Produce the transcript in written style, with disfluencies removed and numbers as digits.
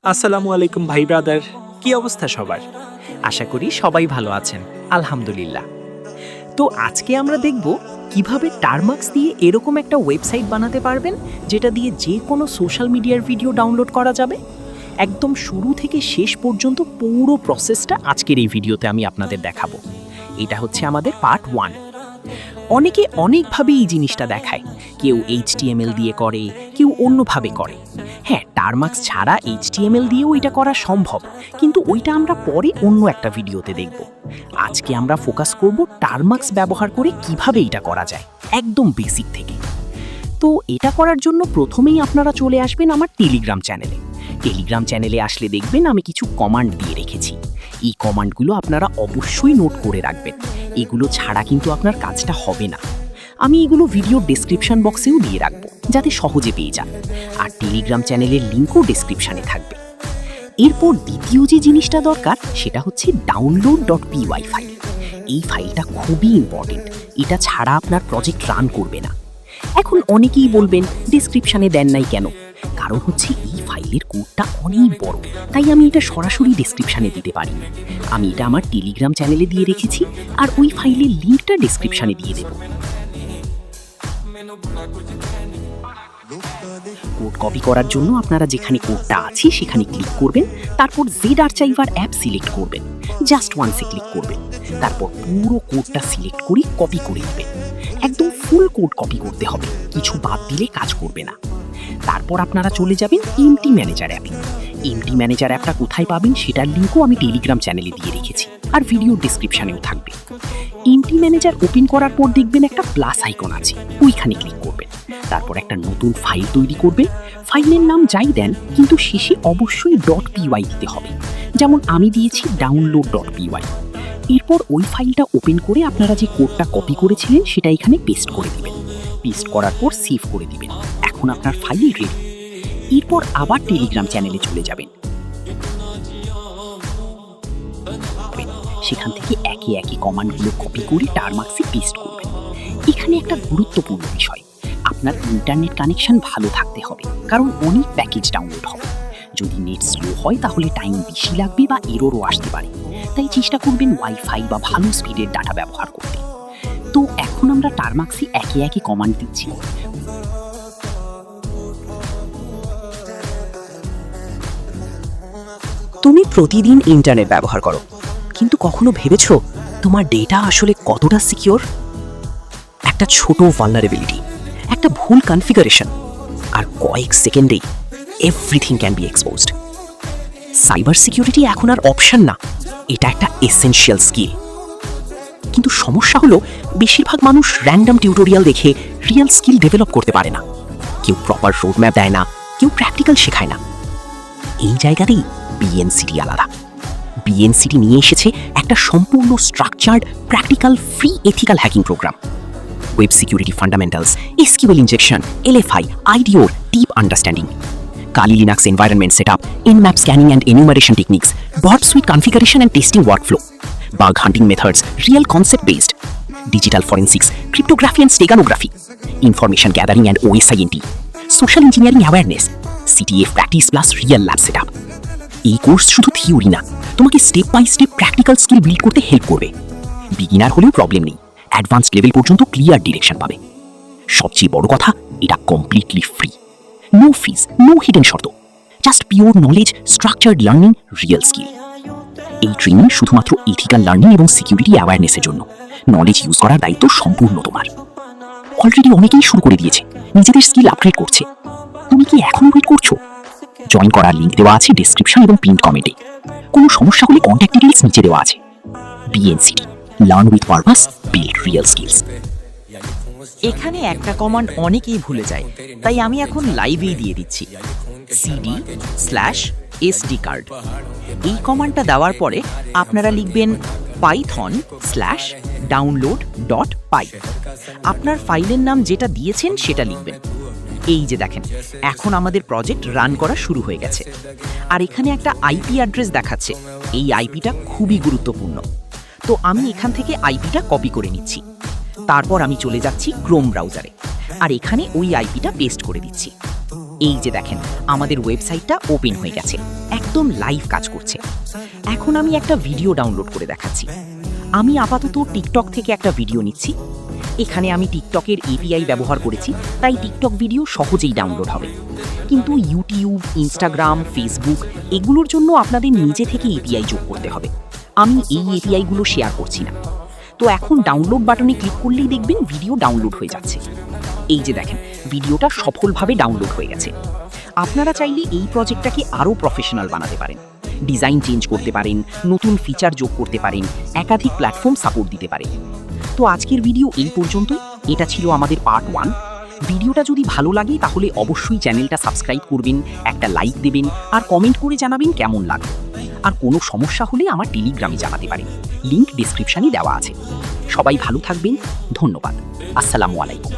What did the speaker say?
আসসালামু আলাইকুম ভাই ব্রাদার, কি অবস্থা সবার? আশা করি সবাই ভালো আছেন, আলহামদুলিল্লাহ। তো আজকে আমরা দেখব কিভাবে টারমাক্স দিয়ে এরকম একটা ওয়েবসাইট বানাতে পারবেন যেটা দিয়ে যে কোনো সোশ্যাল মিডিয়ার ভিডিও ডাউনলোড করা যাবে। একদম শুরু থেকে শেষ পর্যন্ত পুরো প্রসেসটা আজকের এই ভিডিওতে আমি আপনাদের দেখাবো। এটা হচ্ছে আমাদের পার্ট 1। অনেকে অনেকভাবে এই জিনিসটা দেখায়, কেউ HTML দিয়ে করে, কেউ অন্যভাবে করে। হ্যাঁ, টারমাক্স ছাড়া HTML দিয়েও এটা করা সম্ভব, কিন্তু ওইটা আমরা পরে অন্য একটা ভিডিওতে দেখব। আজকে আমরা ফোকাস করব টারমাক্স ব্যবহার করে কিভাবে এটা করা যায়, একদম বেসিক থেকে। তো এটা করার জন্য প্রথমেই আপনারা চলে আসবেন আমার টেলিগ্রাম চ্যানেলে। টেলিগ্রাম চ্যানেলে আসলে দেখবেন আমি কিছু কমান্ড দিয়ে রেখেছি। এই কমান্ডগুলো আপনারা অবশ্যই নোট করে রাখবেন, এগুলো ছাড়া কিন্তু আপনার কাজটা হবে না। আমি এগুলো ভিডিও ডেসক্রিপশন বক্সেও দিয়ে রাখবো, যাতে সহজে পেয়ে যান। আর টেলিগ্রাম চ্যানেলের লিঙ্কও ডেসক্রিপশনে থাকবে। এরপর দ্বিতীয় যে জিনিসটা দরকার সেটা হচ্ছে download.py ফাইল। এই ফাইলটা খুবই ইম্পর্টেন্ট, এটা ছাড়া আপনার প্রজেক্ট রান করবে না। এখন অনেকেই বলবেন ডেসক্রিপশনে দেন নাই কেন? কারণ হচ্ছে এই ফাইলের কোডটা অনেক বড়, তাই আমি এটা সরাসরি ডেসক্রিপশনে দিতে পারি না। আমি এটা আমার টেলিগ্রাম চ্যানেলে দিয়ে রেখেছি, আর ওই ফাইলের লিঙ্কটা ডেসক্রিপশনে দিয়ে দেবো। কোড কপি করার জন্য আপনারা যেখানে কোডটা আছে সেখানে ক্লিক করবেন, তারপর জেড আর্চাইভার অ্যাপ সিলেক্ট করবেন, জাস্ট ওয়ান্সে ক্লিক করবেন, তারপর পুরো কোডটা সিলেক্ট করে কপি করে দিবেন। একদম ফুল কোড কপি করতে হবে, কিছু বাদ দিলে কাজ করবে না। তারপর আপনারা চলে যাবেন এমটি ম্যানেজার অ্যাপে। এমটি ম্যানেজার অ্যাপটা কোথায় পাবেন সেটার লিঙ্কও আমি টেলিগ্রাম চ্যানেলে দিয়ে রেখেছি, আর ভিডিও ডেসক্রিপশনেও থাকবে। এমটি ম্যানেজার ওপেন করার পর দেখবেন একটা প্লাস আইকন আছে, ওইখানে ক্লিক করবেন। তারপর একটা নতুন ফাইল তৈরি করবেন। ফাইলের নাম যাই দেন, কিন্তু শেষে অবশ্যই .py দিতে হবে, যেমন আমি দিয়েছি download.py। এরপর ওই ফাইলটা ওপেন করে আপনারা যে কোডটা কপি করেছিলেন সেটা এখানে পেস্ট করে দিবেন। পেস্ট করার পর সেভ করে দিবেন। এখন আপনার ফাইল রেডি। এরপর আবার টেলিগ্রাম চ্যানেলে চলে যাবেন। সেখান থেকে একে একে কমান্ডগুলো কপি করে টারমাক্সে পেস্ট করবেন। এখানে একটা গুরুত্বপূর্ণ বিষয়, আপনার ইন্টারনেট কানেকশন ভালো থাকতে হবে, কারণ অনেক প্যাকেজ ডাউনলোড হবে। যদি নেট স্লো হয় তাহলে টাইম বেশি লাগবে বা এররও আসতে পারে, তাই চেষ্টা করবেন ওয়াইফাই বা ভালো স্পিডের ডাটা ব্যবহার করতে। তো এখন আমরা টারমাক্সে একে একে কমান্ড দিচ্ছি। তুমি প্রতিদিন ইন্টারনেট ব্যবহার করো, কিন্তু কখনো ভেবেছো তোমার ডেটা আসলে কতটা সিকিউর? একটা ছোট ভালনারেবিলিটি, একটা ভুল কনফিগারেশন, আর কয়েক সেকেন্ডেই everything can be exposed. Cyber security এখন আর অপশন না, এটা একটা এসেনশিয়াল স্কিল। কিন্তু সমস্যা হলো বেশিরভাগ মানুষ র্যান্ডম টিউটোরিয়াল দেখে রিয়েল স্কিল ডেভেলপ করতে পারে না। কেউ প্রপার রোডম্যাপ দেয় না, কেউ প্র্যাকটিক্যাল শেখায় না। এই জায়গাতেই বিএনসিটি আলাদা। বিএনসিটি নিয়ে এসেছে একটা সম্পূর্ণ structured, practical, free ethical hacking program. Web security fundamentals, SQL injection, LFI, IDOR deep understanding, Kali Linux environment setup, in-map scanning and enumeration techniques, bot suite configuration and testing workflow, bug hunting methods, real concept-based, digital forensics, cryptography and steganography, information gathering and OSINT, social engineering awareness, CTF practice plus real lab setup. এই course শুধু theory না, তোমাকে step by step practical skill build করতে help করবে। Beginner হলেও problem নেই, advanced level পর্যন্ত clear direction পাবে। সবচেয়ে বড় কথা, এটা completely free. No fees, no hidden শর্ত, just pure knowledge, structured learning, real skill. এই ট্রেনিং শুধুমাত্র এথিক্যাল লার্নিং এবং সিকিউরিটি অ্যাওয়ারনেসের জন্য। নলেজ ইউজ করার দায়িত্ব সম্পূর্ণ তোমার। অলরেডি অনেকেই শুরু করে দিয়েছে, নিজেদের স্কিল আপগ্রেড করছে। তুমি কি এখনো ওয়েট করছো? জয়েন করার লিঙ্ক দেওয়া আছে ডেসক্রিপশন এবং পিন কমেন্টে। কোনো সমস্যা হলে কন্ট্যাক্ট ডিটেইলস নিচে দেওয়া আছে। BNCT, learn with purpose, build real skills. এখানে একটা কমান্ড অনেকেই ভুলে যায়, তাই আমি এখন লাইভেই দিয়ে দিচ্ছি, cd/sd কার্ড। এই কমান্ডটা দেওয়ার পরে আপনারা লিখবেন python/download.py। আপনার ফাইলের নাম যেটা দিয়েছেন সেটা লিখবেন। এই যে দেখেন, এখন আমাদের প্রজেক্ট রান করা শুরু হয়ে গেছে। আর এখানে একটা আইপি অ্যাড্রেস দেখাচ্ছে, এই আইপিটা খুবই গুরুত্বপূর্ণ। তো আমি এখান থেকে আইপিটা কপি করে নিচ্ছি। তারপর আমি চলে যাচ্ছি ক্রোম ব্রাউজারে, আর এখানে ওই আইপিটা পেস্ট করে দিচ্ছি। এই যে দেখেন, আমাদের ওয়েবসাইটটা ওপেন হয়ে গেছে। একদম লাইভ কাজ করছে। এখন আমি একটা ভিডিও ডাউনলোড করে দেখাচ্ছি। আমি আপাতত টিকটক থেকে একটা ভিডিও নিচ্ছি। এখানে আমি টিকটকের এপিআই ব্যবহার করেছি, তাই টিকটক ভিডিও সহজেই ডাউনলোড হবে। কিন্তু ইউটিউব, ইনস্টাগ্রাম, ফেসবুক এগুলোর জন্য আপনাদের নিজে থেকে এপিআই যোগ করতে হবে। আমি এই এপিআইগুলো শেয়ার করছি না। তো এখন ডাউনলোড বাটনে ক্লিক করলেই দেখবেন ভিডিও ডাউনলোড হয়ে যাচ্ছে। এই যে দেখেন, ভিডিওটা সফলভাবে ডাউনলোড হয়ে গেছে। আপনারা চাইলে এই প্রজেক্টটাকে আরও প্রফেশনাল বানাতে পারেন। ডিজাইন চেঞ্জ করতে পারেন, নতুন ফিচার যোগ করতে পারেন, একাধিক প্ল্যাটফর্ম সাপোর্ট দিতে পারেন। তো আজকের ভিডিও এই পর্যন্তই। এটা ছিল আমাদের পার্ট 1। ভিডিওটা যদি ভালো লাগে তাহলে অবশ্যই চ্যানেলটা সাবস্ক্রাইব করবেন, একটা লাইক দেবেন আর কমেন্ট করে জানাবেন কেমন লাগলো। আর কোনো সমস্যা হলে আমার টেলিগ্রামে জানাতে পারেন, লিংক ডিসক্রিপশনে দেওয়া আছে। সবাই ভালো থাকবেন, ধন্যবাদ, আসসালামু আলাইকুম।